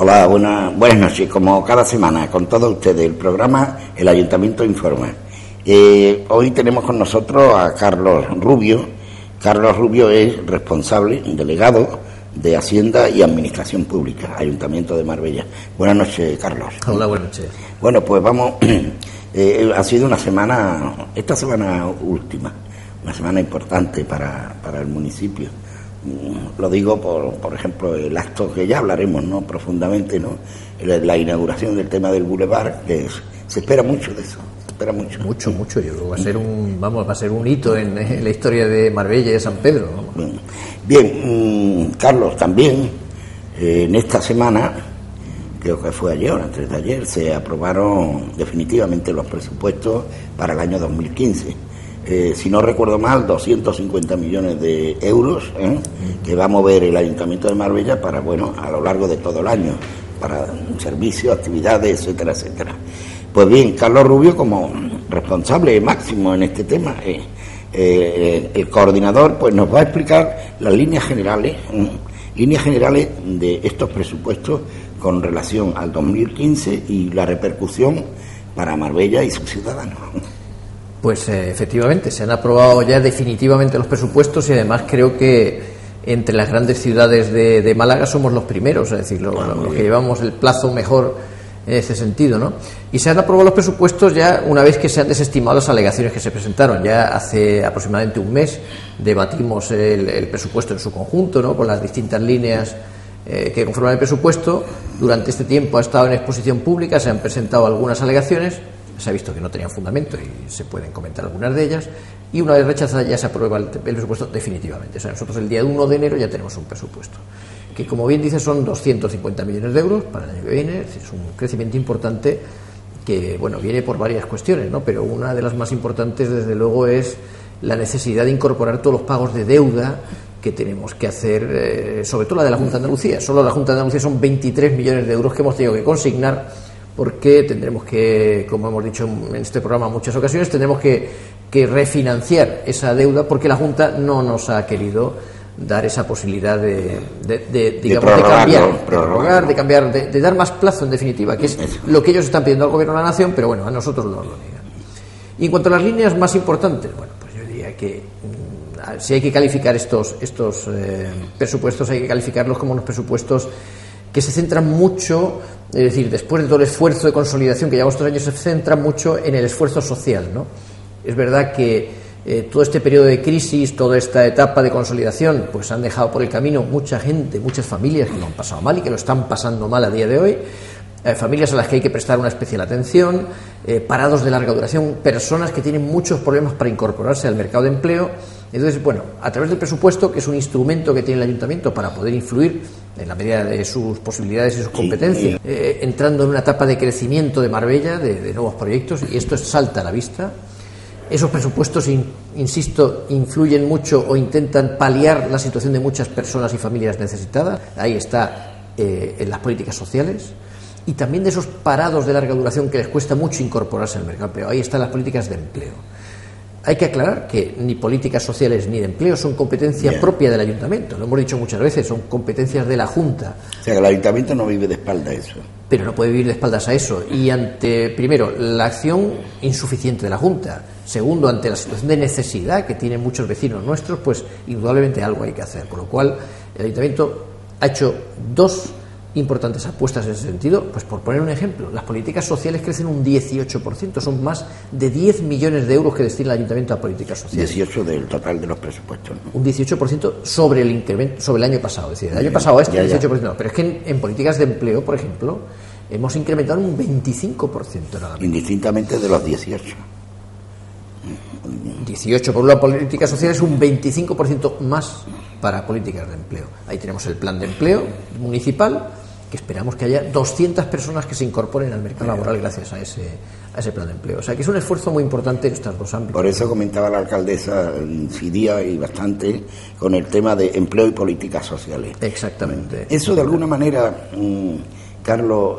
Hola, buenas noches. Como cada semana, con todos ustedes, el programa El Ayuntamiento Informa. Hoy tenemos con nosotros a Carlos Rubio. Carlos Rubio es responsable, delegado de Hacienda y Administración Pública, Ayuntamiento de Marbella. Buenas noches, Carlos. Hola, buenas noches. Bueno, pues vamos, ha sido una semana, esta semana última, una semana importante para el municipio. Lo digo por ejemplo, el acto que ya hablaremos, ¿no?, profundamente, ¿no?, la inauguración del tema del Boulevard, que se espera mucho de eso. Mucho. Yo creo que va a ser un hito en la historia de Marbella y de San Pedro, ¿no? Bien, Carlos, también en esta semana, creo que fue ayer o antes de ayer, se aprobaron definitivamente los presupuestos para el año 2015. Si no recuerdo mal, 250 millones de euros que va a mover el Ayuntamiento de Marbella para, a lo largo de todo el año, para servicios, actividades, etcétera, etcétera. Pues bien, Carlos Rubio, como responsable máximo en este tema, el coordinador, pues nos va a explicar las líneas generales de estos presupuestos con relación al 2015 y la repercusión para Marbella y sus ciudadanos. Pues efectivamente, se han aprobado ya definitivamente los presupuestos y además creo que entre las grandes ciudades de Málaga somos los primeros, es decir, los que llevamos el plazo mejor en ese sentido, ¿no? Y se han aprobado los presupuestos ya una vez que se han desestimado las alegaciones que se presentaron. Ya hace aproximadamente un mes debatimos el presupuesto en su conjunto, ¿no?, con las distintas líneas que conforman el presupuesto. Durante este tiempo ha estado en exposición pública, se han presentado algunas alegaciones, se ha visto que no tenían fundamento y se pueden comentar algunas de ellas, y una vez rechazada ya se aprueba el presupuesto definitivamente. O sea, nosotros el día 1 de enero ya tenemos un presupuesto que, como bien dice, son 250 millones de euros para el año que viene. Es un crecimiento importante que, viene por varias cuestiones, ¿no? Pero una de las más importantes, desde luego, es la necesidad de incorporar todos los pagos de deuda que tenemos que hacer, sobre todo la de la Junta de Andalucía. Solo la Junta de Andalucía son 23 millones de euros que hemos tenido que consignar, porque tendremos que, como hemos dicho en este programa en muchas ocasiones, tendremos que refinanciar esa deuda porque la Junta no nos ha querido dar esa posibilidad de cambiar, de dar más plazo, en definitiva, que es lo que ellos están pidiendo al Gobierno de la Nación, pero a nosotros nos lo niegan. Y en cuanto a las líneas más importantes, pues yo diría que si hay que calificar estos presupuestos, hay que calificarlos como unos presupuestos que se centran mucho, es decir, después de todo el esfuerzo de consolidación que llevamos estos años, se centran mucho en el esfuerzo social, ¿no? Es verdad que todo este periodo de crisis, toda esta etapa de consolidación, pues han dejado por el camino mucha gente, muchas familias que lo han pasado mal y que lo están pasando mal a día de hoy, familias a las que hay que prestar una especial atención, parados de larga duración, personas que tienen muchos problemas para incorporarse al mercado de empleo. Entonces, a través del presupuesto, que es un instrumento que tiene el Ayuntamiento para poder influir en la medida de sus posibilidades y sus competencias, entrando en una etapa de crecimiento de Marbella, de nuevos proyectos, y esto salta a la vista. Esos presupuestos, insisto, influyen mucho o intentan paliar la situación de muchas personas y familias necesitadas. Ahí está en las políticas sociales. Y también de esos parados de larga duración que les cuesta mucho incorporarse al mercado, pero ahí están las políticas de empleo. Hay que aclarar que ni políticas sociales ni de empleo son competencia propia del Ayuntamiento. Lo hemos dicho muchas veces, son competencias de la Junta. O sea, que el Ayuntamiento no vive de espaldas a eso. Pero no puede vivir de espaldas a eso. Y ante, primero, la acción insuficiente de la Junta. Segundo, ante la situación de necesidad que tienen muchos vecinos nuestros, pues indudablemente algo hay que hacer. Con lo cual, el Ayuntamiento ha hecho dos importantes apuestas en ese sentido. Pues por poner un ejemplo, las políticas sociales crecen un 18%, son más de 10 millones de euros que destina el Ayuntamiento a políticas sociales. 18 del total de los presupuestos, ¿no? Un 18% sobre el incremento, sobre el año pasado, es decir, el año pasado 18%, no, pero es que en políticas de empleo, por ejemplo, hemos incrementado un 25% nada más. Indistintamente de los 18 por una política social es un 25% más para políticas de empleo. Ahí tenemos el plan de empleo municipal, que esperamos que haya 200 personas que se incorporen al mercado laboral gracias a ese plan de empleo. O sea, que es un esfuerzo muy importante en estos dos ámbitos. Por eso comentaba la alcaldesa, incidía y bastante con el tema de empleo y políticas sociales. Exactamente. Eso de alguna manera, Carlos,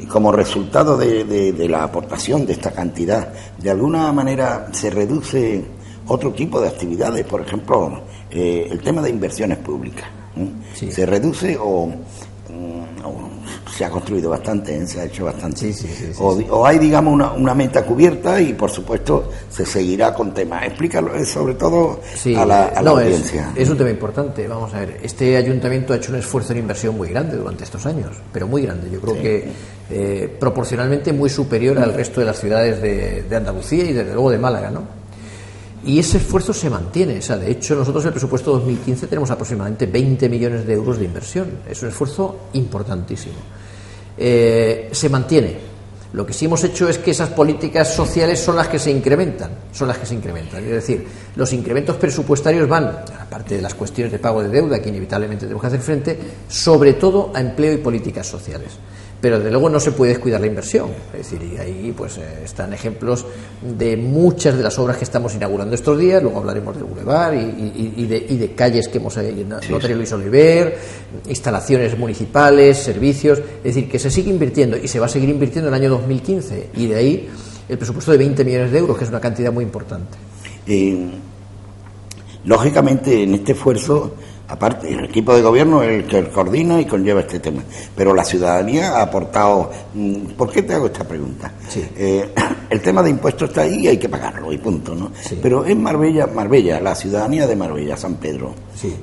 como resultado de la aportación de esta cantidad, de alguna manera se reduce otro tipo de actividades, por ejemplo, el tema de inversiones públicas. Sí. Se reduce o se ha construido bastante, se ha hecho bastante. Sí. O hay, digamos, una meta cubierta y, por supuesto, se seguirá con temas. Explícalo, sobre todo, a la audiencia. Es un tema importante. Vamos a ver, este ayuntamiento ha hecho un esfuerzo en inversión muy grande durante estos años, pero muy grande. Yo creo que proporcionalmente muy superior al resto de las ciudades de Andalucía y, desde luego, de Málaga, ¿no? Y ese esfuerzo se mantiene. O sea, de hecho, nosotros en el presupuesto 2015 tenemos aproximadamente 20 millones de euros de inversión. Es un esfuerzo importantísimo. Se mantiene. Lo que sí hemos hecho es que esas políticas sociales son las que se incrementan. Es decir, los incrementos presupuestarios van, aparte de las cuestiones de pago de deuda que inevitablemente tenemos que hacer frente, sobre todo a empleo y políticas sociales. Pero desde luego no se puede descuidar la inversión. Es decir, y ahí pues están ejemplos de muchas de las obras que estamos inaugurando estos días. Luego hablaremos del Boulevard y de calles que hemos Notario Luis Oliver, instalaciones municipales, servicios. Es decir, que se sigue invirtiendo y se va a seguir invirtiendo en el año 2015, y de ahí el presupuesto de 20 millones de euros, que es una cantidad muy importante. Lógicamente, en este esfuerzo, aparte, el equipo de gobierno es el que coordina y conlleva este tema, pero la ciudadanía ha aportado. ¿Por qué te hago esta pregunta? Sí. El tema de impuestos está ahí y hay que pagarlo, y punto, ¿no? Sí. Pero en Marbella, la ciudadanía de Marbella, San Pedro, sí.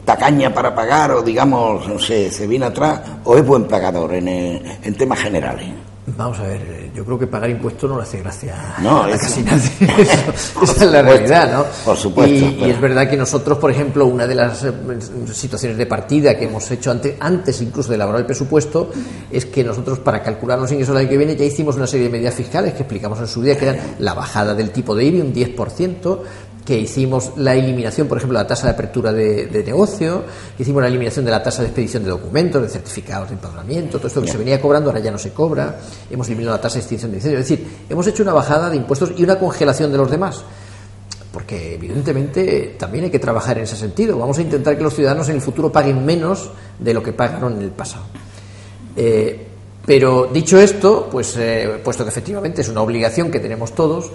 Tacaña para pagar, o digamos, se viene atrás, o es buen pagador en temas generales. Vamos a ver, yo creo que pagar impuestos no le hace gracia a casi nadie. Esa es la realidad, ¿no? Por supuesto. Y es verdad que nosotros, por ejemplo, una de las situaciones de partida que hemos hecho antes incluso de elaborar el presupuesto, es que nosotros, para calcular los ingresos del año que viene, ya hicimos una serie de medidas fiscales que explicamos en su día, que eran la bajada del tipo de IBI, un 10%, que hicimos la eliminación, por ejemplo, de la tasa de apertura de negocio, que hicimos la eliminación de la tasa de expedición de documentos, de certificados de empadronamiento, todo esto que se venía cobrando ahora ya no se cobra. Hemos eliminado la tasa de extinción de incendios. Es decir, hemos hecho una bajada de impuestos y una congelación de los demás, porque evidentemente también hay que trabajar en ese sentido. Vamos a intentar que los ciudadanos en el futuro paguen menos de lo que pagaron en el pasado. Pero dicho esto, pues puesto que efectivamente es una obligación que tenemos todos,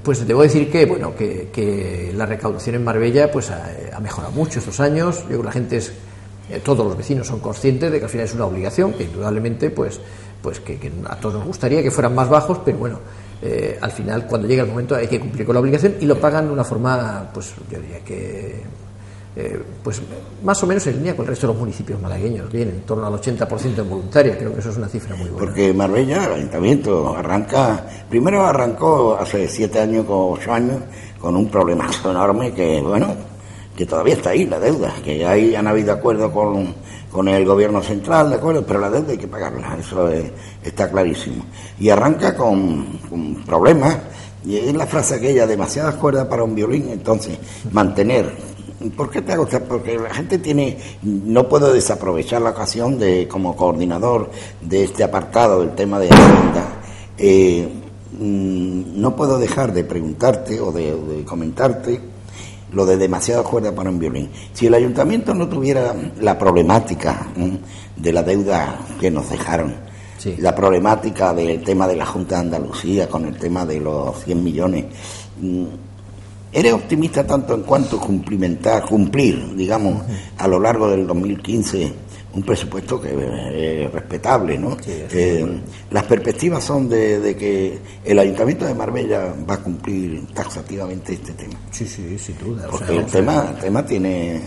pues debo decir que la recaudación en Marbella pues ha mejorado mucho estos años. Yo creo que la gente todos los vecinos son conscientes de que al final es una obligación, que indudablemente pues que a todos nos gustaría que fueran más bajos, pero bueno, al final cuando llega el momento hay que cumplir con la obligación, y lo pagan de una forma, pues yo diría que pues más o menos en línea con el resto de los municipios malagueños, bien, en torno al 80% en voluntaria. Creo que eso es una cifra muy buena. Porque Marbella, el ayuntamiento, arrancó hace 7 años, 8 años, con un problema enorme que todavía está ahí, la deuda, que han habido acuerdos con el gobierno central, de acuerdo, pero la deuda hay que pagarla, eso está clarísimo. Y arranca con problemas, y es la frase aquella, demasiadas cuerdas para un violín. Entonces, mantener. ¿Por qué te hago esto? Porque la gente no puedo desaprovechar la ocasión como coordinador de este apartado del tema de Hacienda, no puedo dejar de preguntarte o de comentarte lo de demasiadas cuerdas para un violín. Si el ayuntamiento no tuviera la problemática de la deuda que nos dejaron, sí, la problemática del tema de la Junta de Andalucía con el tema de los 100 millones, ¿eres optimista tanto en cuanto a cumplir, digamos, a lo largo del 2015 un presupuesto que es respetable, ¿no? Sí, las perspectivas son de que el Ayuntamiento de Marbella va a cumplir taxativamente este tema. Sí, sin duda. Porque el tema tiene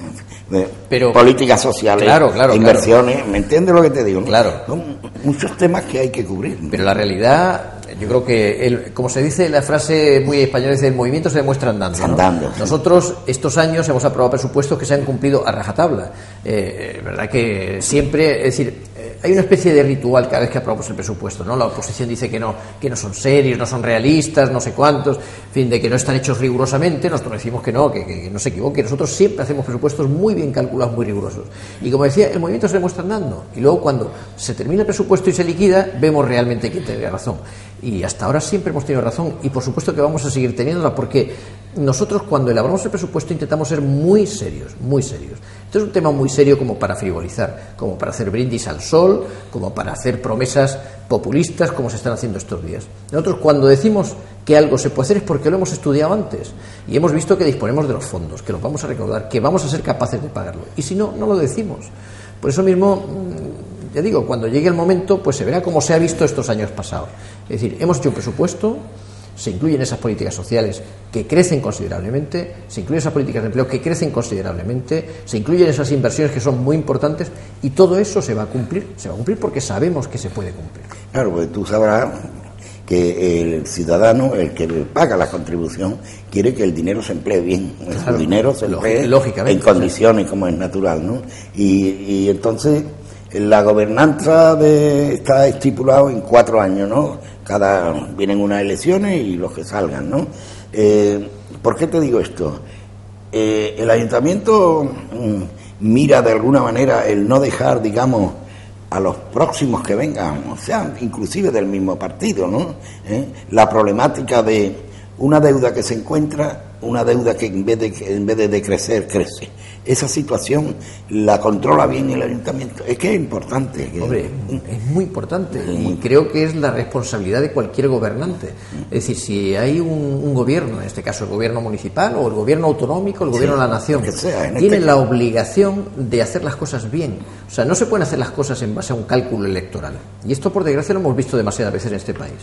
políticas sociales, inversiones, claro. ¿Me entiendes lo que te digo? ¿No? Claro. Son muchos temas que hay que cubrir, ¿no? Pero la realidad, yo creo que, como se dice la frase muy española, dice, el movimiento se demuestra andando, ¿no? Nosotros estos años hemos aprobado presupuestos que se han cumplido a rajatabla. Verdad que siempre, es decir, hay una especie de ritual cada vez que aprobamos el presupuesto, ¿no? La oposición dice que no son serios, no son realistas, no sé cuántos, en fin, de que no están hechos rigurosamente. Nosotros decimos que no se equivoque. Nosotros siempre hacemos presupuestos muy bien calculados, muy rigurosos. Y como decía, el movimiento se demuestra andando. Y luego, cuando se termina el presupuesto y se liquida, vemos realmente quién tiene razón. Y hasta ahora siempre hemos tenido razón, y por supuesto que vamos a seguir teniéndola, porque nosotros, cuando elaboramos el presupuesto, intentamos ser muy serios, muy serios. Esto es un tema muy serio como para frivolizar, como para hacer brindis al sol, como para hacer promesas populistas como se están haciendo estos días. Nosotros, cuando decimos que algo se puede hacer, es porque lo hemos estudiado antes y hemos visto que disponemos de los fondos, que los vamos a recaudar, que vamos a ser capaces de pagarlo. Y si no, no lo decimos, Por eso mismo, ya digo, cuando llegue el momento, pues se verá cómo se ha visto estos años pasados. Es decir, hemos hecho un presupuesto, se incluyen esas políticas sociales que crecen considerablemente, se incluyen esas políticas de empleo que crecen considerablemente, se incluyen esas inversiones que son muy importantes, y todo eso se va a cumplir porque sabemos que se puede cumplir. Claro, pues tú sabrás que el ciudadano, el que paga la contribución, quiere que el dinero se emplee bien, claro, el dinero se emplee en condiciones, como es natural, ¿no? Y entonces la gobernanza está estipulado en 4 años, ¿no? Vienen unas elecciones y los que salgan, ¿no? ¿Por qué te digo esto? El ayuntamiento mira de alguna manera el no dejar, digamos, a los próximos que vengan, o sea, inclusive del mismo partido, ¿no? La problemática de una deuda que se encuentra, una deuda que en vez de decrecer, crece. Esa situación la controla bien el ayuntamiento. Es que es importante. Hombre, es muy importante, y creo que es la responsabilidad de cualquier gobernante. Es decir, si hay un gobierno, en este caso el gobierno municipal o el gobierno autonómico, el gobierno de la nación, tienen la obligación de hacer las cosas bien. O sea, no se pueden hacer las cosas en base a un cálculo electoral. Y esto, por desgracia, lo hemos visto demasiadas veces en este país.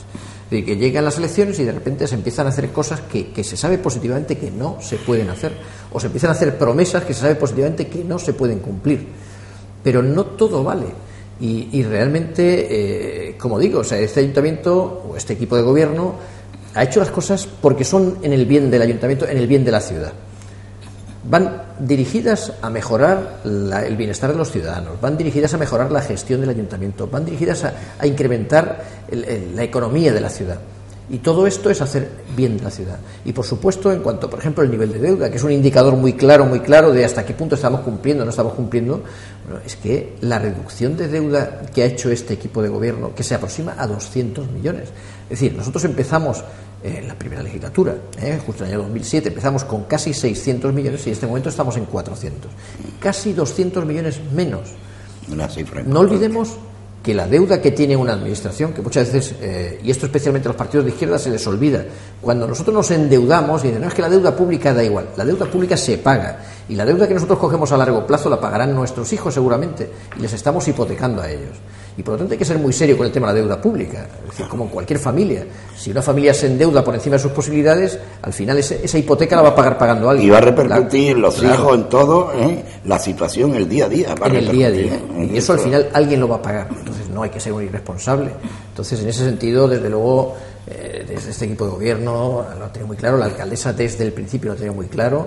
Es decir, que llegan las elecciones y de repente se empiezan a hacer cosas que se sabe positivamente que no se pueden hacer, o se empiezan a hacer promesas que se sabe positivamente que no se pueden cumplir. Pero no todo vale. Y realmente, como digo, o sea, este ayuntamiento o este equipo de gobierno ha hecho las cosas porque son en el bien del ayuntamiento, en el bien de la ciudad. Van dirigidas a mejorar el bienestar de los ciudadanos, van dirigidas a mejorar la gestión del ayuntamiento, van dirigidas a incrementar la economía de la ciudad. Y todo esto es hacer bien la ciudad. Y por supuesto, en cuanto, por ejemplo, al nivel de deuda, que es un indicador muy claro de hasta qué punto estamos cumpliendo o no estamos cumpliendo, bueno, es que la reducción de deuda que ha hecho este equipo de gobierno, que se aproxima a 200 millones. Es decir, nosotros empezamos en la primera legislatura, justo en el año 2007, empezamos con casi 600 millones y en este momento estamos en 400. Casi 200 millones menos. Una cifra importante. No olvidemos que la deuda que tiene una administración, que muchas veces, y esto especialmente a los partidos de izquierda se les olvida, cuando nosotros nos endeudamos y dicen, no, es que la deuda pública da igual, la deuda pública se paga, y la deuda que nosotros cogemos a largo plazo la pagarán nuestros hijos seguramente, y les estamos hipotecando a ellos. Y por lo tanto hay que ser muy serio con el tema de la deuda pública, es decir, como en cualquier familia. Si una familia se endeuda por encima de sus posibilidades, al final esa hipoteca la va a pagar pagando alguien. Y va a repercutir en los hijos, en todo, la situación, el día a día. En el día a día. Y eso al final alguien lo va a pagar. Entonces no hay que ser un irresponsable. Entonces, en ese sentido, desde luego, desde este equipo de gobierno lo ha tenido muy claro, la alcaldesa desde el principio lo ha tenido muy claro.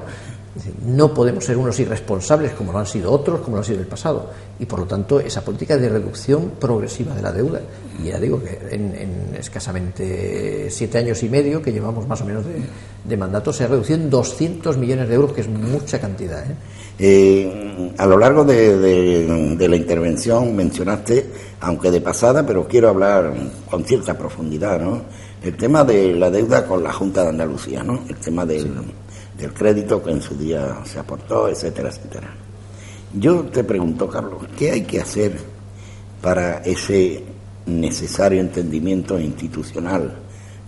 No podemos ser unos irresponsables como lo han sido otros, como lo han sido en el pasado, y por lo tanto esa política de reducción progresiva de la deuda, y ya digo que en escasamente 7 años y medio que llevamos más o menos de mandato se ha reducido en 200 millones de euros, que es mucha cantidad. A lo largo de la intervención mencionaste, aunque de pasada, pero quiero hablar con cierta profundidad, ¿no?, el tema de la deuda con la Junta de Andalucía, ¿no?, el tema del crédito que en su día se aportó, etcétera, etcétera. Yo te pregunto, Carlos, ¿qué hay que hacer para ese necesario entendimiento institucional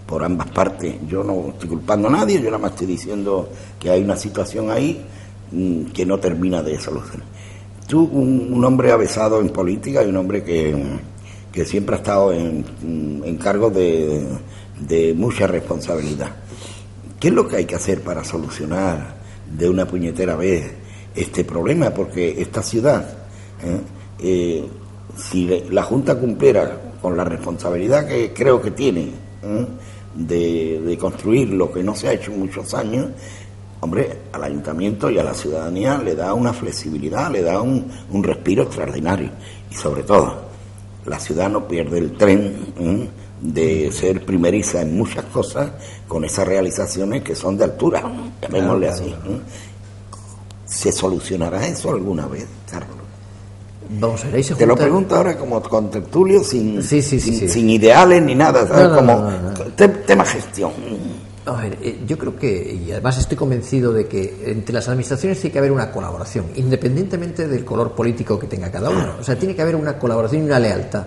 por ambas partes? Yo no estoy culpando a nadie, yo nada más estoy diciendo que hay una situación ahí que no termina de solucionar. Tú, un hombre avesado en política y un hombre que siempre ha estado en cargos de mucha responsabilidad. ¿Qué es lo que hay que hacer para solucionar de una puñetera vez este problema? Porque esta ciudad, si la Junta cumpliera con la responsabilidad que creo que tiene de construir lo que no se ha hecho en muchos años, hombre, al ayuntamiento y a la ciudadanía le da una flexibilidad, le da un respiro extraordinario. Y sobre todo, la ciudad no pierde el tren de ser primeriza en muchas cosas con esas realizaciones que son de altura, llamémosle así. ¿Se solucionará eso alguna vez, Carlos? Vamos a ver, ahí se Te lo pregunto ahora como contertulio, sin ideales ni nada, ¿sabes? Tema gestión. A ver, yo creo que, y además estoy convencido de que entre las administraciones tiene que haber una colaboración, independientemente del color político que tenga cada uno. O sea, tiene que haber una colaboración y una lealtad.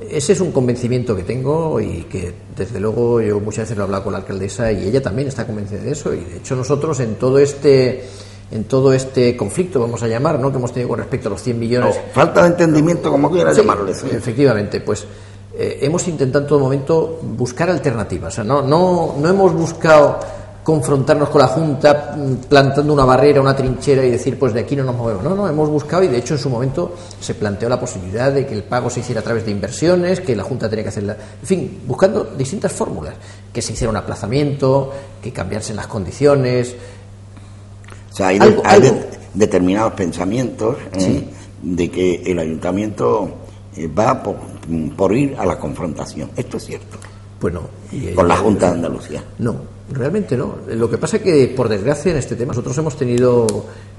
Ese es un convencimiento que tengo y que, desde luego, yo muchas veces lo he hablado con la alcaldesa y ella también está convencida de eso. Y, de hecho, nosotros en todo este en todo este conflicto, vamos a llamar, ¿no?, que hemos tenido con respecto a los 100 millones. No, falta de entendimiento, como quieras llamarle. Sí. Efectivamente, pues hemos intentado en todo momento buscar alternativas. O sea, no hemos buscado confrontarnos con la Junta plantando una barrera, una trinchera y decir, pues de aquí no nos movemos. No, hemos buscado, y de hecho en su momento se planteó la posibilidad de que el pago se hiciera a través de inversiones, que la Junta tenía que hacerla, en fin, buscando distintas fórmulas, que se hiciera un aplazamiento, que cambiasen las condiciones. O sea, hay determinados pensamientos sí, de que el ayuntamiento va por ir a la confrontación. Esto es cierto. Pues no. Con la Junta de Andalucía. No, realmente no. Lo que pasa es que, por desgracia, en este tema nosotros hemos tenido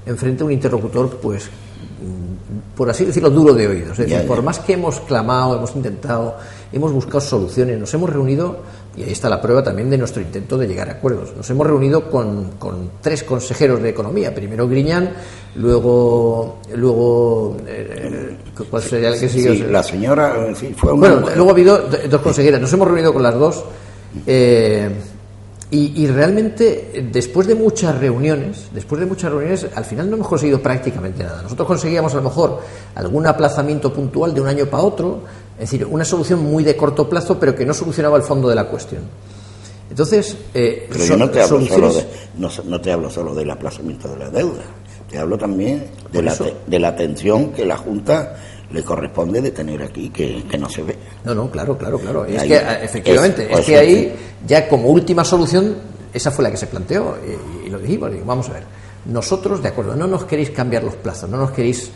enfrente un interlocutor, pues, por así decirlo, duro de oídos. Es decir, por más que hemos clamado, hemos intentado, hemos buscado soluciones, nos hemos reunido, y ahí está la prueba también de nuestro intento de llegar a acuerdos. Nos hemos reunido con 3 consejeros de Economía. Primero Griñán, luego ¿cuál sería el que siguió? Sí, la señora, sí, fue una... Bueno, luego ha habido 2 consejeras. Nos hemos reunido con las 2. Y realmente, después de muchas reuniones, al final no hemos conseguido prácticamente nada. Nosotros conseguíamos a lo mejor algún aplazamiento puntual de un año para otro, es decir, una solución muy de corto plazo, pero que no solucionaba el fondo de la cuestión. Entonces, pero yo no te hablo solo del aplazamiento de la deuda, te hablo también de la atención que la Junta le corresponde de tener aquí, que no se ve. No, claro. Es ahí, que, efectivamente, es que ahí, ya como última solución, esa fue la que se planteó, y lo dijimos, vamos a ver, nosotros, de acuerdo, no nos queréis cambiar los plazos, no nos queréis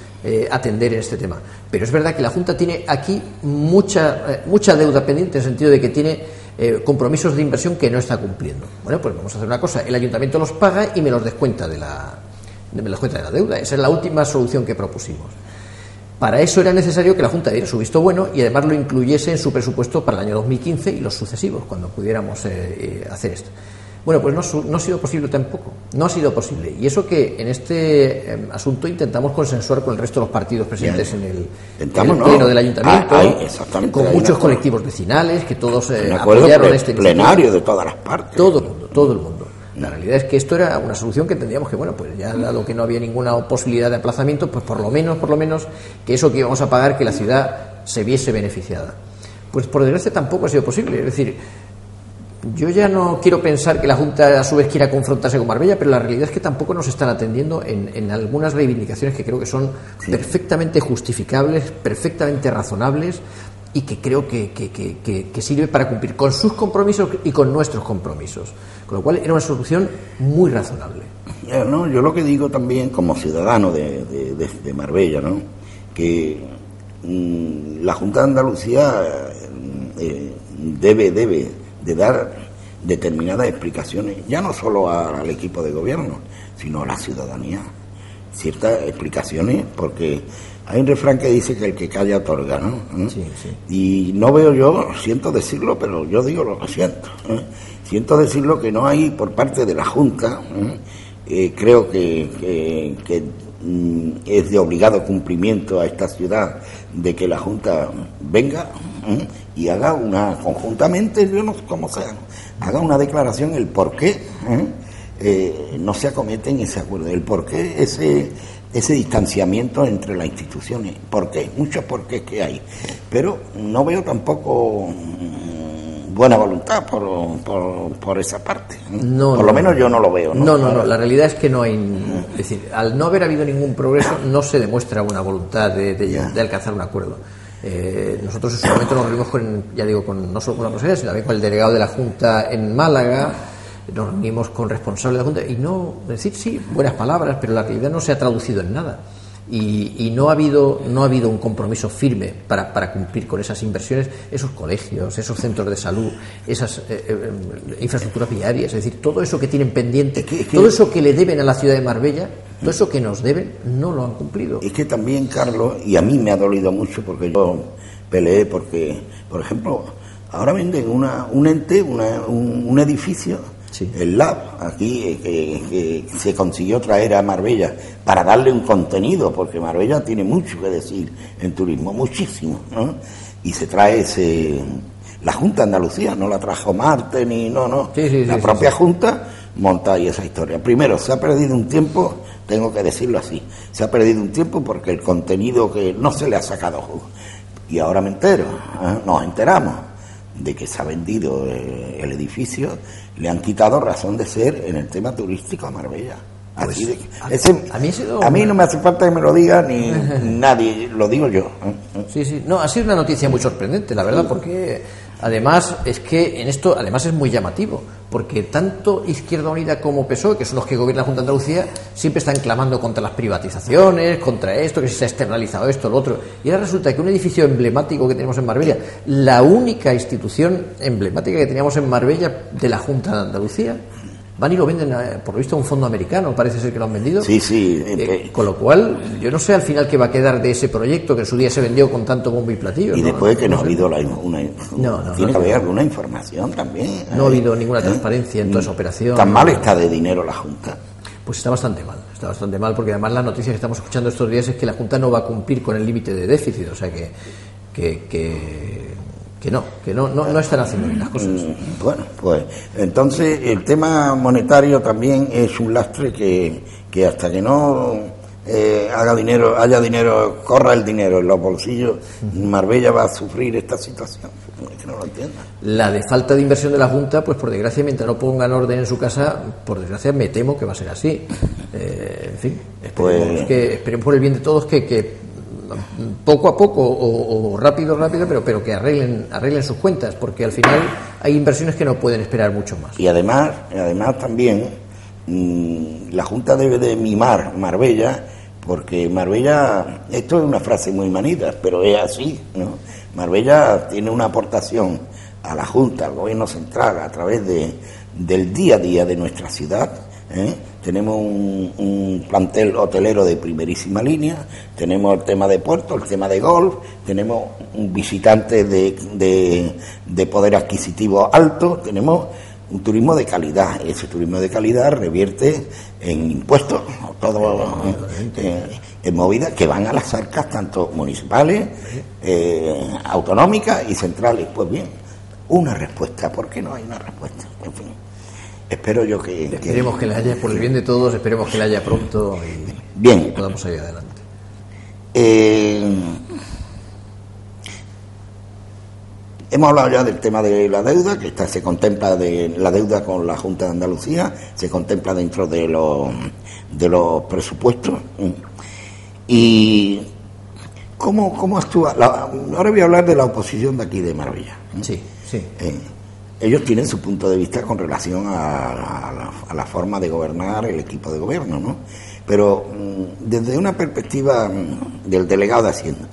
atender en este tema, pero es verdad que la Junta tiene aquí mucha deuda pendiente, en el sentido de que tiene compromisos de inversión que no está cumpliendo. Bueno, pues vamos a hacer una cosa, el ayuntamiento los paga y me los descuenta de la deuda. Esa es la última solución que propusimos. Para eso era necesario que la Junta diera su visto bueno y además lo incluyese en su presupuesto para el año 2015 y los sucesivos, cuando pudiéramos hacer esto. Bueno, pues no ha sido posible tampoco. No ha sido posible. Y eso que en este asunto intentamos consensuar con el resto de los partidos presentes en el pleno del ayuntamiento, con muchos colectivos vecinales, que todos apoyaron este plenario de todas las partes. Todo el mundo. La realidad es que esto era una solución que entendíamos que, bueno, pues ya dado que no había ninguna posibilidad de aplazamiento, pues por lo menos que eso que íbamos a pagar, que la ciudad se viese beneficiada. Pues por desgracia tampoco ha sido posible. Es decir, yo ya no quiero pensar que la Junta a su vez quiera confrontarse con Marbella, pero la realidad es que tampoco nos están atendiendo en algunas reivindicaciones que creo que son perfectamente justificables, perfectamente razonables, y que creo que sirve para cumplir con sus compromisos y con nuestros compromisos. Con lo cual era una solución muy razonable. No, yo lo que digo también como ciudadano de Marbella, ¿no?, que la Junta de Andalucía debe de dar determinadas explicaciones, ya no solo al equipo de gobierno, sino a la ciudadanía. Ciertas explicaciones, porque hay un refrán que dice que el que calla otorga, ¿no? Sí. Y no veo yo, siento decirlo, pero yo digo lo que siento. Siento decirlo que no hay por parte de la Junta, creo que es de obligado cumplimiento a esta ciudad de que la Junta venga y haga conjuntamente, yo no sé cómo sea, haga una declaración el por qué no se acometen ese acuerdo, el por qué ese distanciamiento entre las instituciones, por qué, muchos porqués que hay, pero no veo tampoco buena voluntad por esa parte. Por lo menos yo no lo veo. No, la realidad es que no hay. Es decir, al no haber habido ningún progreso, no se demuestra una voluntad de alcanzar un acuerdo. Nosotros en su momento nos reunimos no solo con la consejera, sino también con el delegado de la Junta en Málaga, nos reunimos con responsables de la Junta, y decir sí, buenas palabras, pero la realidad no se ha traducido en nada. Y no ha habido un compromiso firme para cumplir con esas inversiones, esos colegios, esos centros de salud, esas infraestructuras viarias, es decir, todo eso que tienen pendiente, todo eso que le deben a la ciudad de Marbella, todo eso que nos deben, no lo han cumplido. Es que también, Carlos, y a mí me ha dolido mucho porque yo peleé porque, por ejemplo, ahora venden un edificio, sí, el Lab, aquí, que se consiguió traer a Marbella para darle un contenido, porque Marbella tiene mucho que decir en turismo, muchísimo, ¿no? Y se trae la Junta de Andalucía, no la trajo Marte, Sí, la propia Junta monta ahí esa historia. Primero, se ha perdido un tiempo tengo que decirlo así. Se ha perdido un tiempo porque el contenido que no se le ha sacado jugo. Y ahora me entero, nos enteramos de que se ha vendido el edificio, le han quitado razón de ser en el tema turístico a Marbella. Así Pues, a mí no me hace falta que me lo diga ni nadie, lo digo yo. Sí, no, ha sido una noticia muy sorprendente, la verdad, porque además es que en esto además es muy llamativo, porque tanto Izquierda Unida como PSOE, que son los que gobiernan la Junta de Andalucía, siempre están clamando contra las privatizaciones, contra esto, que se ha externalizado esto, lo otro, y ahora resulta que un edificio emblemático que tenemos en Marbella, la única institución emblemática que teníamos en Marbella de la Junta de Andalucía, van y lo venden, por lo visto, a un fondo americano, parece ser que lo han vendido. Sí. Con lo cual, yo no sé al final qué va a quedar de ese proyecto que en su día se vendió con tanto bombo y platillo. Y después que no ha habido tiene que haber alguna información también. No ha habido ninguna transparencia en toda esa operación. ¿Tan mal está de dinero la Junta? Pues está bastante mal, porque además la noticia que estamos escuchando estos días es que la Junta no va a cumplir con el límite de déficit, o sea que no están haciendo bien las cosas. Bueno, pues entonces el tema monetario también es un lastre que hasta que no haya dinero, corra el dinero en los bolsillos, Marbella va a sufrir esta situación. Es que no lo entiendo. La de falta de inversión de la Junta, pues por desgracia, mientras no pongan orden en su casa, por desgracia me temo que va a ser así. En fin, esperemos por el bien de todos que poco a poco o rápido, pero que arreglen sus cuentas, porque al final hay inversiones que no pueden esperar mucho más. Y además también la Junta debe de mimar Marbella, porque Marbella, esto es una frase muy manida, pero es así, ¿no? Marbella tiene una aportación a la Junta, al Gobierno Central, a través del día a día de nuestra ciudad, Tenemos un plantel hotelero de primerísima línea, tenemos el tema de puerto, el tema de golf, tenemos un visitante de poder adquisitivo alto, tenemos un turismo de calidad, y ese turismo de calidad revierte en impuestos, todo en movidas que van a las arcas tanto municipales, autonómicas y centrales. Pues bien, una respuesta, ¿por qué no hay una respuesta? En fin, espero yo que... Esperemos que la haya, por el bien de todos, esperemos que la haya pronto y bien, podamos salir adelante. Hemos hablado ya del tema de la deuda, que se contempla de la deuda con la Junta de Andalucía, se contempla dentro de los presupuestos. ¿Y cómo actúa? Ahora voy a hablar de la oposición de aquí de Marbella. Sí. Ellos tienen su punto de vista con relación a la forma de gobernar el equipo de gobierno, ¿no? Pero desde una perspectiva del delegado de Hacienda,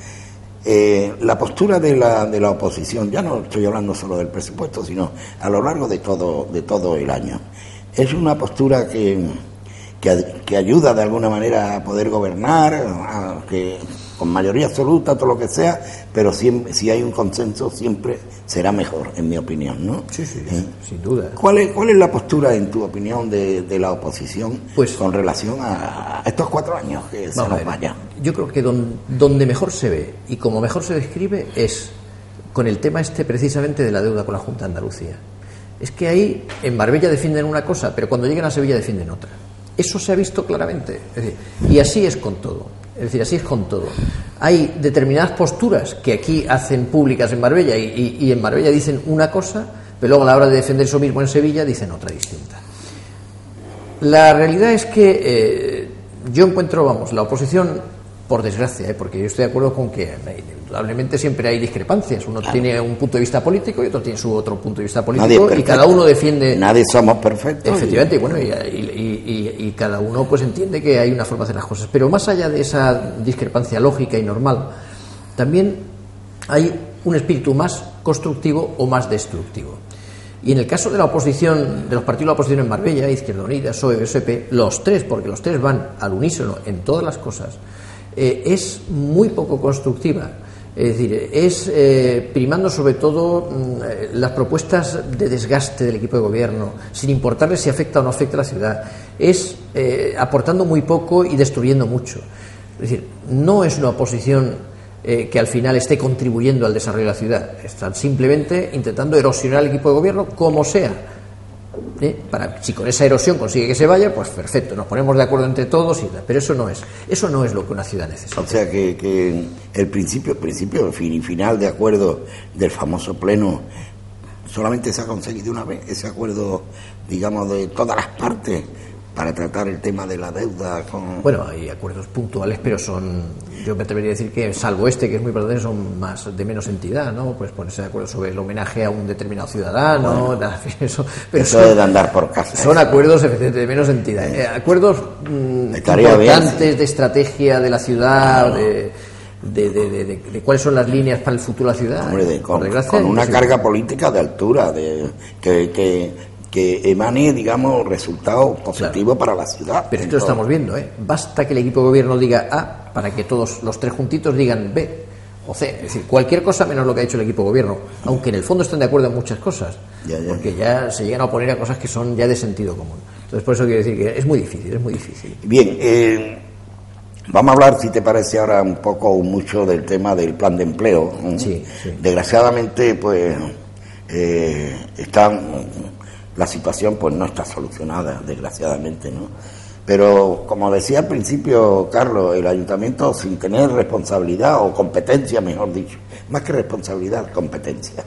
la postura de la oposición, ya no estoy hablando solo del presupuesto, sino a lo largo de todo el año, es una postura que ayuda de alguna manera a poder gobernar, que con mayoría absoluta, todo lo que sea, pero si hay un consenso siempre será mejor, en mi opinión, ¿no? Sí, sin duda. ¿Cuál es la postura, en tu opinión, de la oposición con relación a estos 4 años que se nos vayan? Yo creo que donde mejor se ve y como mejor se describe es con el tema precisamente de la deuda con la Junta de Andalucía. Es que ahí en Marbella defienden una cosa, pero cuando llegan a Sevilla defienden otra. Eso se ha visto claramente. Es decir, y así es con todo. Es decir, así es con todo. Hay determinadas posturas que aquí hacen públicas en Marbella y en Marbella dicen una cosa, pero luego a la hora de defender eso mismo en Sevilla dicen otra distinta. La realidad es que yo encuentro, la oposición, por desgracia, porque yo estoy de acuerdo con que indudablemente siempre hay discrepancias. Uno tiene un punto de vista político y otro tiene su otro punto de vista político y cada uno defiende... Nadie somos perfectos. Efectivamente, y cada uno pues entiende que hay una forma de hacer las cosas. Pero más allá de esa discrepancia lógica y normal, también hay un espíritu más constructivo o más destructivo. Y en el caso de la oposición, de los partidos de la oposición en Marbella, Izquierda Unida, PSOE, SP, los tres, porque los tres van al unísono en todas las cosas, es muy poco constructiva. Es decir, es primando sobre todo las propuestas de desgaste del equipo de gobierno, sin importarle si afecta o no afecta a la ciudad. Es aportando muy poco y destruyendo mucho. Es decir, no es una oposición que al final esté contribuyendo al desarrollo de la ciudad. Están simplemente intentando erosionar el equipo de gobierno como sea. Si con esa erosión consigue que se vaya, pues perfecto, nos ponemos de acuerdo entre todos, pero eso no es lo que una ciudad necesita. O sea que el principio y final de acuerdo del famoso pleno solamente se ha conseguido una vez, ese acuerdo, digamos, de todas las partes para tratar el tema de la deuda con... Bueno, hay acuerdos puntuales, pero yo me atrevería a decir que, salvo que es muy importante, son más de menos entidad, ¿no? Pues ponerse de acuerdo sobre el homenaje a un determinado ciudadano, bueno, eso de andar por casa. Son acuerdos, efectivamente, de menos entidad. Acuerdos importantes bien, de estrategia de la ciudad, de cuáles son las líneas para el futuro de la ciudad. Hombre, con una carga política de altura, que emane, digamos, resultados positivos para la ciudad. Pero esto lo estamos viendo, Basta que el equipo de gobierno diga A para que todos los tres juntitos digan B o C. Es decir, cualquier cosa menos lo que ha dicho el equipo de gobierno, aunque en el fondo estén de acuerdo en muchas cosas, porque ya se llegan a oponer a cosas que son ya de sentido común. Entonces, por eso quiero decir que es muy difícil. Bien, vamos a hablar, si te parece, ahora un poco o mucho del tema del plan de empleo. Sí. Desgraciadamente, pues, la situación pues no está solucionada, desgraciadamente, ¿no? Pero, como decía al principio, Carlos, el ayuntamiento, sin tener responsabilidad o competencia, mejor dicho, más que responsabilidad, competencia,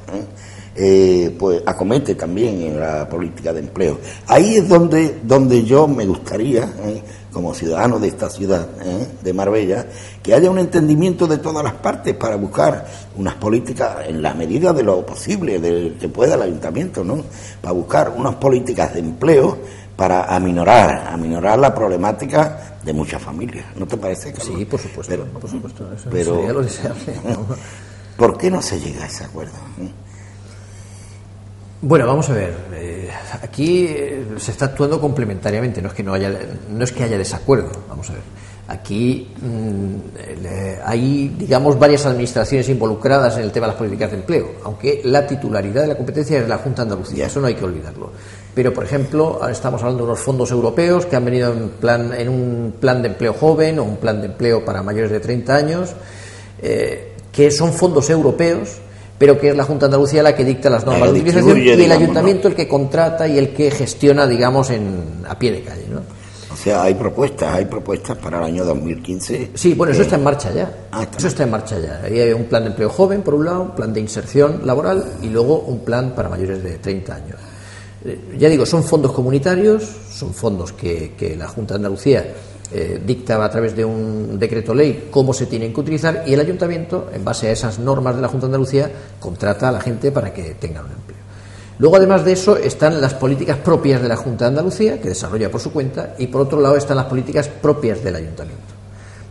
pues acomete también en la política de empleo. Ahí es donde yo me gustaría, como ciudadano de esta ciudad, de Marbella, que haya un entendimiento de todas las partes para buscar unas políticas, en la medida de lo posible, de que pueda el ayuntamiento, ¿no? Para buscar unas políticas de empleo para aminorar la problemática de muchas familias. ¿No te parece, Carlos? Sí, por supuesto. Eso sería lo deseable, ¿no? ¿Por qué no se llega a ese acuerdo? Bueno, vamos a ver. Aquí se está actuando complementariamente. No es que haya desacuerdo. Vamos a ver. Aquí hay, digamos, varias administraciones involucradas en el tema de las políticas de empleo, aunque la titularidad de la competencia es la Junta de Andalucía. Eso no hay que olvidarlo. Pero, por ejemplo, ahora estamos hablando de unos fondos europeos que han venido en un plan de empleo joven o un plan de empleo para mayores de 30 años, que son fondos europeos, pero que es la Junta de Andalucía la que dicta las normas de utilización y el ayuntamiento el que contrata y el que gestiona, digamos, a pie de calle, ¿no? O sea, hay propuestas para el año 2015. Sí, bueno, eso está en marcha ya. Eso está en marcha ya. Hay un plan de empleo joven, por un lado, un plan de inserción laboral y luego un plan para mayores de 30 años. Ya digo, son fondos comunitarios, son fondos que la Junta de Andalucía dicta a través de un decreto ley cómo se tienen que utilizar y el ayuntamiento, en base a esas normas de la Junta de Andalucía, contrata a la gente para que tengan un empleo. Luego, además de eso, están las políticas propias de la Junta de Andalucía, que desarrolla por su cuenta, y por otro lado están las políticas propias del ayuntamiento.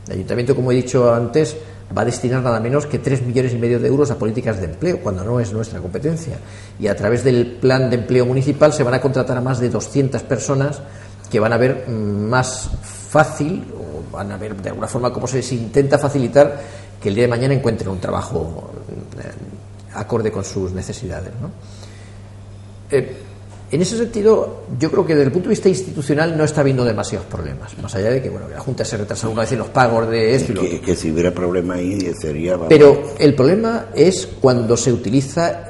El ayuntamiento, como he dicho antes, va a destinar nada menos que 3,5 millones de euros a políticas de empleo, cuando no es nuestra competencia. Y a través del plan de empleo municipal se van a contratar a más de 200 personas que van a ver más fácil, o van a ver de alguna forma cómo se les intenta facilitar que el día de mañana encuentren un trabajo acorde con sus necesidades, ¿no? En ese sentido, yo creo que desde el punto de vista institucional no está habiendo demasiados problemas, más allá de que la Junta se retrasa una vez en los pagos de esto y lo otro. Que si hubiera problema ahí sería... Pero el problema es cuando se utiliza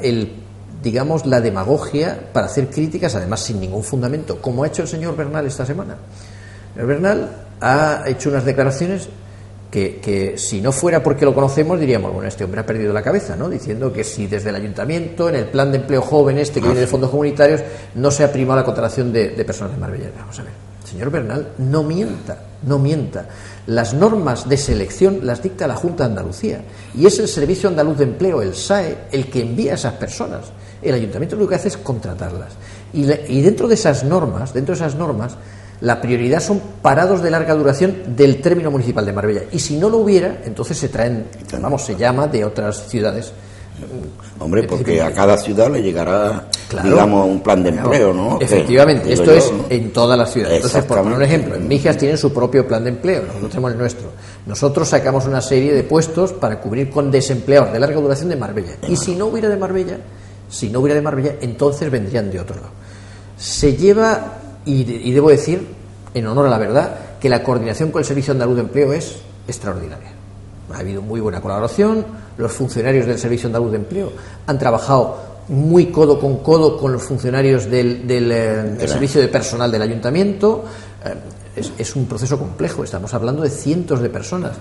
la demagogia para hacer críticas, además sin ningún fundamento, como ha hecho el señor Bernal esta semana. El Bernal ha hecho unas declaraciones que si no fuera porque lo conocemos diríamos, bueno, este hombre ha perdido la cabeza, ¿no? Diciendo que si desde el ayuntamiento, en el plan de empleo joven que viene de fondos comunitarios, no se ha primado la contratación de personas de Marbella. Vamos a ver, señor Bernal, no mienta. Las normas de selección las dicta la Junta de Andalucía y es el Servicio Andaluz de Empleo, el SAE, el que envía a esas personas. El ayuntamiento lo que hace es contratarlas. Y dentro de esas normas, la prioridad son parados de larga duración del término municipal de Marbella. Y si no lo hubiera, entonces se llama de otras ciudades. Hombre, porque a cada ciudad le llegará, digamos, un plan de empleo, ¿no? Efectivamente, esto es en todas las ciudades. Entonces, por poner un ejemplo, en Mijas tienen su propio plan de empleo, nosotros tenemos el nuestro. Nosotros sacamos una serie de puestos para cubrir con desempleados de larga duración de Marbella. Y si no hubiera de Marbella, entonces vendrían de otro lado. Se lleva... Y debo decir, en honor a la verdad, que la coordinación con el Servicio Andaluz de Empleo es extraordinaria. Ha habido muy buena colaboración, los funcionarios del Servicio Andaluz de Empleo han trabajado muy codo con los funcionarios del servicio de personal del ayuntamiento. Es un proceso complejo, estamos hablando de cientos de personas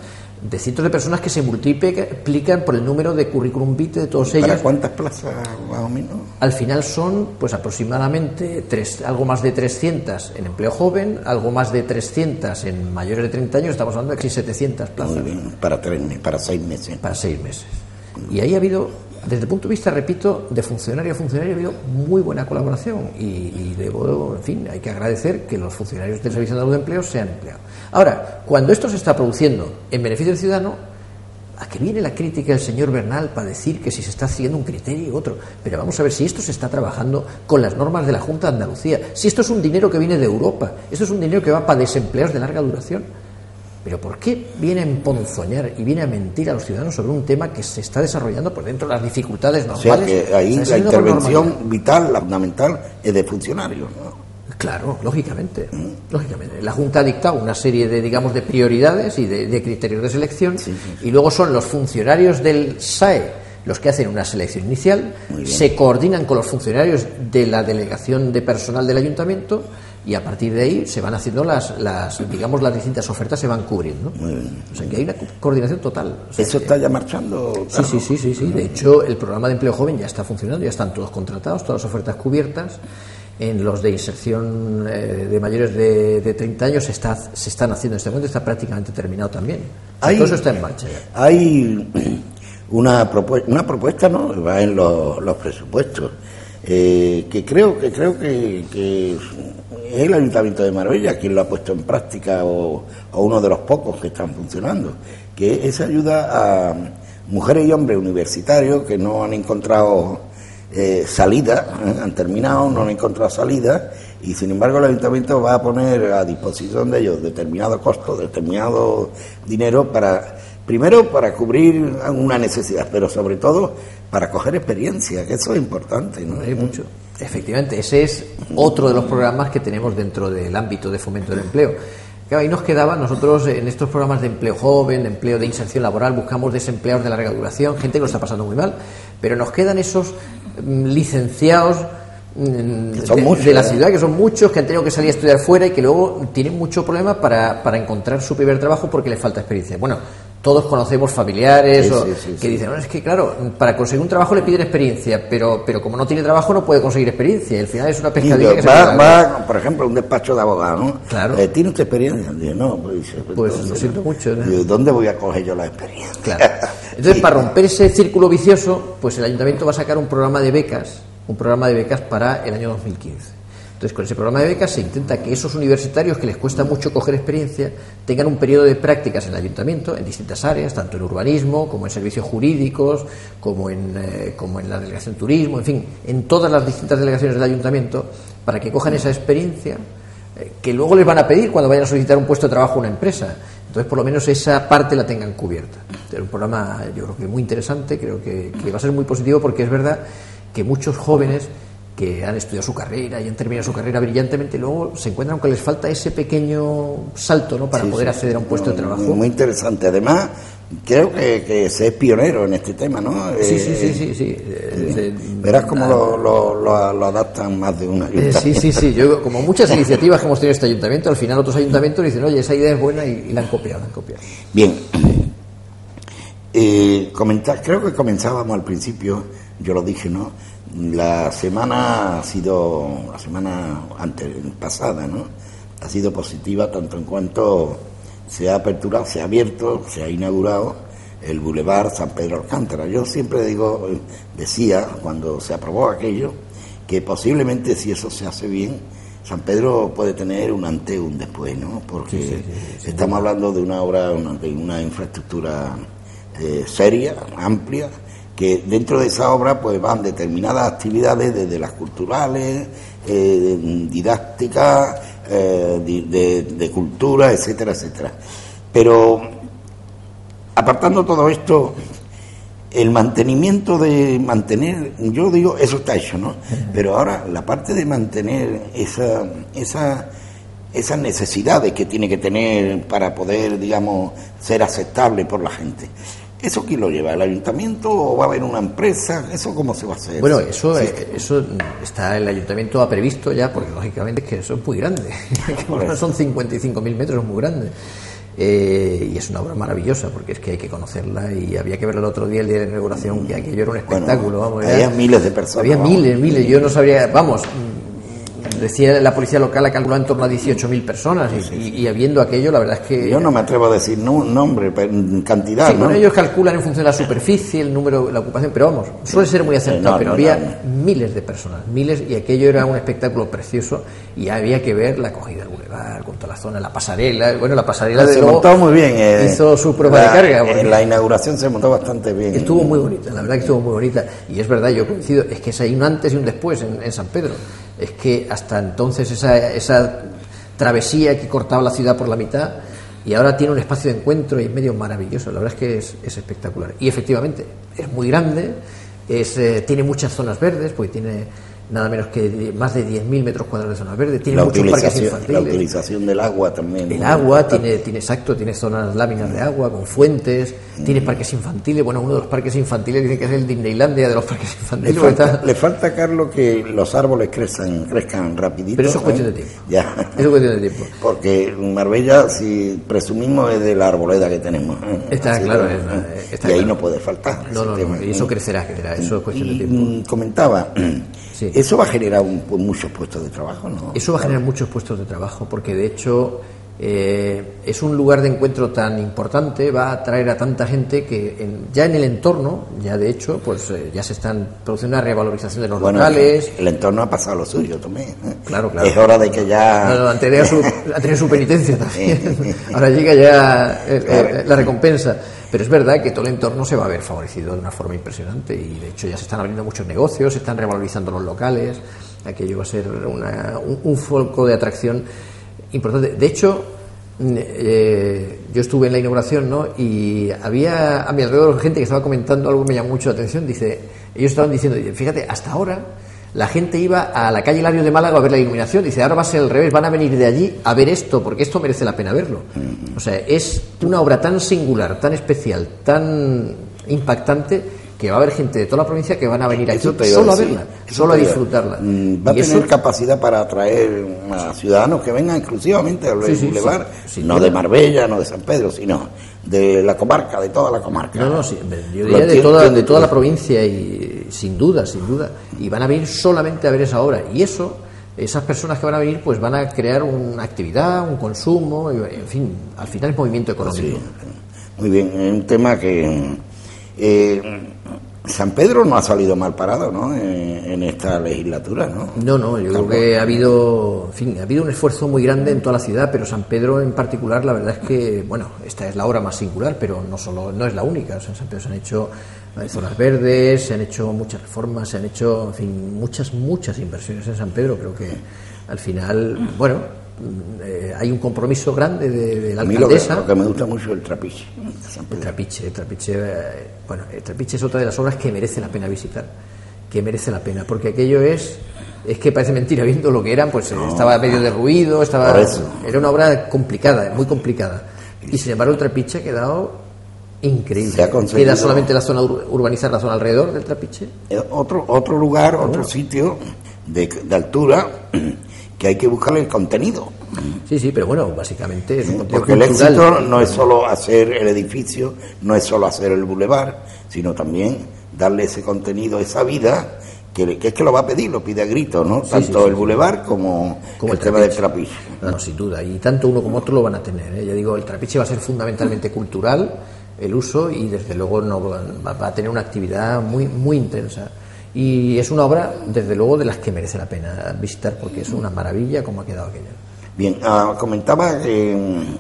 que se multiplican por el número de currículum vitae de todos ellos. ¿Para cuántas plazas más o menos? Al final son pues aproximadamente algo más de 300 en empleo joven, algo más de 300 en mayores de 30 años, estamos hablando de casi 700 plazas. Muy bien, para 6 meses. Para 6 meses. Y ahí ha habido, desde el punto de vista, repito, de funcionario a funcionario, ha habido muy buena colaboración y debo, en fin, hay que agradecer que los funcionarios del Servicio Andaluz de Empleo sean empleados. Ahora, cuando esto se está produciendo en beneficio del ciudadano, ¿a qué viene la crítica del señor Bernal para decir que si se está siguiendo un criterio y otro? Pero vamos a ver si esto se está trabajando con las normas de la Junta de Andalucía, si esto es un dinero que viene de Europa, esto es un dinero que va para desempleados de larga duración. Pero ¿por qué viene a emponzoñar y viene a mentir a los ciudadanos sobre un tema que se está desarrollando por dentro de las dificultades normales? O sea que ahí la intervención vital, la fundamental, es de funcionarios, ¿no? Claro, lógicamente. La Junta ha dictado una serie de, digamos, de prioridades y de criterios de selección, y luego son los funcionarios del SAE los que hacen una selección inicial, se coordinan con los funcionarios de la delegación de personal del ayuntamiento, y a partir de ahí se van haciendo las distintas ofertas se van cubriendo. Muy bien. O sea que hay una coordinación total. O sea, ¿Eso está ya marchando? Sí. De hecho, el programa de empleo joven ya está funcionando, ya están todos contratados, todas las ofertas cubiertas. En los de inserción de mayores de 30 años se están haciendo en este momento, está prácticamente terminado también. Todo eso está en marcha ya. Hay una propuesta, ¿no? Va en los presupuestos. Que creo que es el Ayuntamiento de Marbella quien lo ha puesto en práctica, o uno de los pocos que están funcionando, que es ayuda a mujeres y hombres universitarios que no han encontrado salida, han terminado, no han encontrado salida, y sin embargo el Ayuntamiento va a poner a disposición de ellos determinado costo, determinado dinero primero para cubrir una necesidad, pero sobre todo para coger experiencia, que eso es importante, ¿no? Hay mucho. Efectivamente, ese es otro de los programas que tenemos dentro del ámbito de fomento del empleo. Claro, ahí nos quedaba, nosotros en estos programas de empleo joven, de empleo de inserción laboral, buscamos desempleados de larga duración, gente que lo está pasando muy mal, pero nos quedan esos licenciados de la ciudad, que son muchos, que han tenido que salir a estudiar fuera y que luego tienen mucho problema para encontrar su primer trabajo porque les falta experiencia. Bueno, todos conocemos familiares que dicen, no, es que claro, para conseguir un trabajo le piden experiencia, pero como no tiene trabajo no puede conseguir experiencia, y al final es una pescadilla que va, por ejemplo, a un despacho de abogado, ¿no? Claro. ¿Tiene usted experiencia? Dice, no, pues entonces, lo siento mucho, ¿no? ¿Dónde voy a coger yo la experiencia? Claro. Entonces, para romper ese círculo vicioso, pues el ayuntamiento va a sacar un programa de becas para el año 2015. Entonces, con ese programa de becas se intenta que esos universitarios que les cuesta mucho coger experiencia tengan un periodo de prácticas en el ayuntamiento, en distintas áreas, tanto en urbanismo, como en servicios jurídicos, como en la delegación de turismo, en fin, en todas las distintas delegaciones del ayuntamiento, para que cojan esa experiencia que luego les van a pedir cuando vayan a solicitar un puesto de trabajo a una empresa. Entonces, por lo menos esa parte la tengan cubierta. Es un programa, yo creo que muy interesante, creo que va a ser muy positivo, porque es verdad que muchos jóvenes que han estudiado su carrera y han terminado su carrera brillantemente, luego se encuentran que les falta ese pequeño salto, ¿no?, para poder acceder a un puesto de trabajo. Muy interesante. Además, creo que se es pionero en este tema, ¿no? Sí. Verás cómo lo adaptan más de una. Sí. Yo, como muchas iniciativas que hemos tenido en este ayuntamiento, al final otros ayuntamientos dicen, oye, esa idea es buena, y la han copiado. Bien. Creo que comenzábamos al principio, yo lo dije, ¿no? La semana pasada, ¿no? Ha sido positiva tanto en cuanto se ha aperturado, se ha abierto, se ha inaugurado el Boulevard San Pedro Alcántara. Yo siempre decía, cuando se aprobó aquello, que posiblemente, si eso se hace bien, San Pedro puede tener un antes y un después, ¿no? Porque estamos hablando de una obra, de una infraestructura seria, amplia, que dentro de esa obra pues van determinadas actividades, desde las culturales, didácticas, de cultura, etcétera, etcétera. Pero apartando todo esto, el mantener, yo digo, eso está hecho, ¿no? Pero ahora la parte de mantener esas necesidades que tiene que tener para poder, digamos, ser aceptable por la gente. ¿Eso quién lo lleva? ¿El ayuntamiento o va a haber una empresa? ¿Eso cómo se va a hacer? Bueno, eso está, el ayuntamiento ha previsto ya, porque lógicamente es que eso es muy grande. Son 55.000 metros, es muy grande. Y es una obra maravillosa, porque es que hay que conocerla, y había que verla el otro día, el día de la inauguración, que aquello era un espectáculo. Bueno, había miles de personas. Había miles, yo no sabría, decía la policía local, ha calculado en torno a 18.000 personas, y habiendo aquello, la verdad es que... Yo no me atrevo a decir nombre, cantidad, sí, ¿no? Bueno, ellos calculan en función de la superficie, el número, la ocupación, pero vamos, suele ser muy acertado, pero había miles de personas, y aquello era un espectáculo precioso, y había que ver la acogida del bulevar, con toda la zona, la pasarela, la pasarela se montó muy bien, hizo su prueba de carga. En la inauguración se montó bastante bien. Estuvo muy bonita, la verdad que estuvo muy bonita, y es verdad, yo coincido, es que hay un antes y un después en San Pedro. Es que hasta entonces esa travesía que cortaba la ciudad por la mitad, y ahora tiene un espacio de encuentro y medio maravilloso. La verdad es que es espectacular. Y efectivamente, es muy grande, tiene muchas zonas verdes, porque tiene nada menos que más de 10.000 metros cuadrados de zonas verdes, tiene muchos parques infantiles. La utilización del agua también. El agua, tiene zonas, láminas de agua, con fuentes, tiene parques infantiles. Bueno, uno de los parques infantiles dice que es el Disneylandia de los parques infantiles. Le falta, Carlos, que los árboles crezcan rapidito. Pero eso es cuestión de tiempo. Ya. Eso es cuestión de tiempo. Porque Marbella, si presumimos, es de la arboleda que tenemos. Está claro. Y ahí no puede faltar. No, y eso crecerá, eso es cuestión de tiempo. Comentaba... Sí. Eso va a generar muchos puestos de trabajo, ¿no? Eso va a generar muchos puestos de trabajo, porque de hecho es un lugar de encuentro tan importante, va a atraer a tanta gente que ya en el entorno, ya de hecho, pues ya se están produciendo una revalorización de los locales. El entorno ha pasado lo suyo también. Claro. Es hora de que ya... Ha tenido su penitencia también. Ahora llega ya la recompensa. Pero es verdad que todo el entorno se va a ver favorecido de una forma impresionante, y de hecho ya se están abriendo muchos negocios, se están revalorizando los locales, aquello va a ser un foco de atracción importante. De hecho, yo estuve en la inauguración, ¿no? Y había a mi alrededor gente que estaba comentando algo que me llamó mucho la atención. Ellos estaban diciendo, fíjate, hasta ahora la gente iba a la calle Hilario de Málaga a ver la iluminación. Dice, ahora va a ser al revés, van a venir de allí a ver esto, porque esto merece la pena verlo. O sea, es una obra tan singular, tan especial, tan impactante, que va a haber gente de toda la provincia que van a venir aquí solo a verla, solo a disfrutarla. Va a tener capacidad para atraer a ciudadanos que vengan exclusivamente al Boulevard, no de Marbella, no de San Pedro, sino de la comarca, de toda la comarca. Yo diría de toda la provincia, y sin duda, y van a venir solamente a ver esa obra, y esas personas que van a venir pues van a crear una actividad, un consumo, en fin, al final es movimiento económico. Sí. Muy bien, es un tema que San Pedro no ha salido mal parado, ¿no? En esta legislatura, ¿no? No, yo creo que ha habido un esfuerzo muy grande en toda la ciudad, pero San Pedro en particular, la verdad es que, esta es la obra más singular, pero no es la única. O sea, en San Pedro se han hecho zonas verdes, se han hecho muchas reformas, se han hecho, muchas inversiones en San Pedro. Creo que al final, hay un compromiso grande de la alcaldesa. Lo que me gusta mucho es el trapiche. El trapiche es otra de las obras que merece la pena visitar, porque aquello es que parece mentira, viendo lo que eran, pues estaba medio derruido, era una obra complicada, muy complicada, y sin embargo el trapiche ha quedado increíble. Queda solamente la zona, urbanizar la zona alrededor del trapiche. Otro lugar, otro sitio de altura, que hay que buscarle el contenido. Sí, pero básicamente es un contenido porque cultural. El éxito no es solo hacer el edificio, no es solo hacer el bulevar, sino también darle ese contenido, esa vida, que es que lo va a pedir, lo pide a gritos, ¿no? Tanto el bulevar como el tema del trapiche. No, sin duda, y tanto uno como otro lo van a tener, Ya digo, el trapiche va a ser fundamentalmente cultural, el uso, y desde luego va a tener una actividad muy, muy intensa. Y es una obra, desde luego, de las que merece la pena visitar, porque es una maravilla como ha quedado aquello. Bien, comentaba que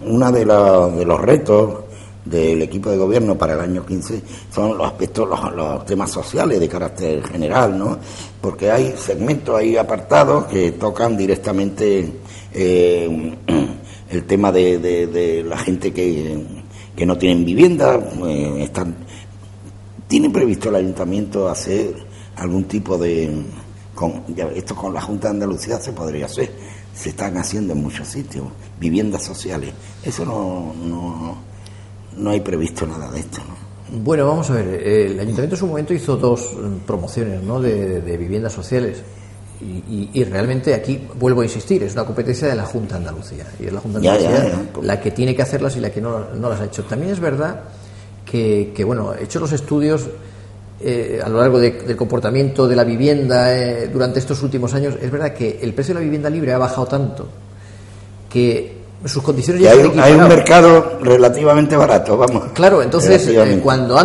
uno de los retos del equipo de gobierno para el año 15 son los aspectos, los temas sociales de carácter general, ¿no? Porque hay segmentos, hay apartados que tocan directamente el tema de la gente que no tienen vivienda. ¿Tiene previsto el ayuntamiento hacer algún tipo esto con la Junta de Andalucía se podría hacer? Se están haciendo en muchos sitios viviendas sociales. Eso no hay previsto nada de esto, ¿no? Bueno, vamos a ver. El ayuntamiento en su momento hizo 2 promociones, ¿no?, de viviendas sociales. Y realmente aquí, vuelvo a insistir, es una competencia de la Junta de Andalucía. Y es la Junta de Andalucía la que tiene que hacerlas y la que no las ha hecho. También es verdad que bueno, he hecho los estudios a lo largo del comportamiento de la vivienda durante estos últimos años. Es verdad que el precio de la vivienda libre ha bajado tanto que sus condiciones ya hay un mercado relativamente barato, vamos. Claro, entonces cuando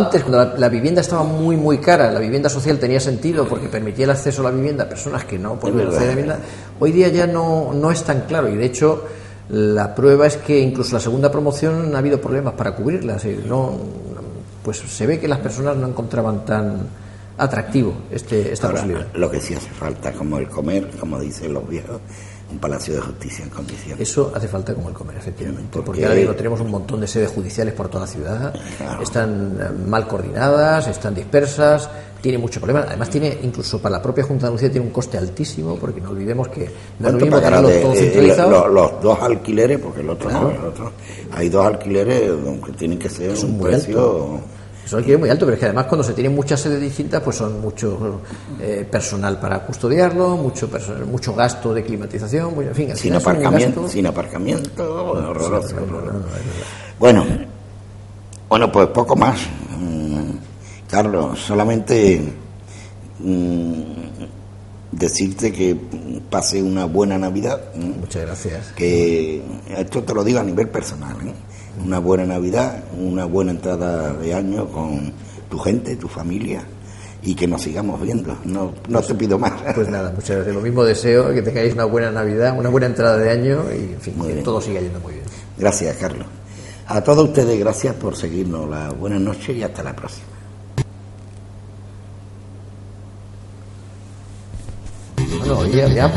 la vivienda estaba muy muy cara, la vivienda social tenía sentido porque permitía el acceso a la vivienda a personas que no podían acceder a la vivienda. Hoy día ya no es tan claro, y de hecho la prueba es que incluso la segunda promoción ha habido problemas para cubrirla. Pues se ve que las personas no encontraban tan atractivo esta posibilidad. Lo que sí hace falta, como el comer, como dicen los viejos, un palacio de justicia en condiciones. Eso hace falta como el comer, efectivamente, porque ahora mismo tenemos un montón de sedes judiciales por toda la ciudad, claro. Están mal coordinadas, están dispersas, tiene mucho problema. Además tiene, incluso para la propia Junta de Andalucía, tiene un coste altísimo, porque no olvidemos que no es lo mismo tenerlo todo centralizado. Los 2 alquileres, porque el otro no, hay 2 alquileres que tienen que ser un precio... Son alquileres muy altos, pero es que además cuando se tienen muchas sedes distintas, pues son mucho personal para custodiarlo, mucho gasto de climatización, en fin, sin aparcamiento, horroroso. Bueno, pues poco más. Carlos, solamente decirte que pase una buena Navidad. Muchas gracias. Que esto te lo digo a nivel personal, una buena Navidad, una buena entrada de año con tu gente, tu familia, y que nos sigamos viendo. No te pido más. Pues nada, muchas gracias. Lo mismo deseo, que tengáis una buena Navidad, una buena entrada de año y, en fin, que todo siga yendo muy bien. Gracias, Carlos. A todos ustedes, gracias por seguirnos. Buenas noches y hasta la próxima. Bueno, ya.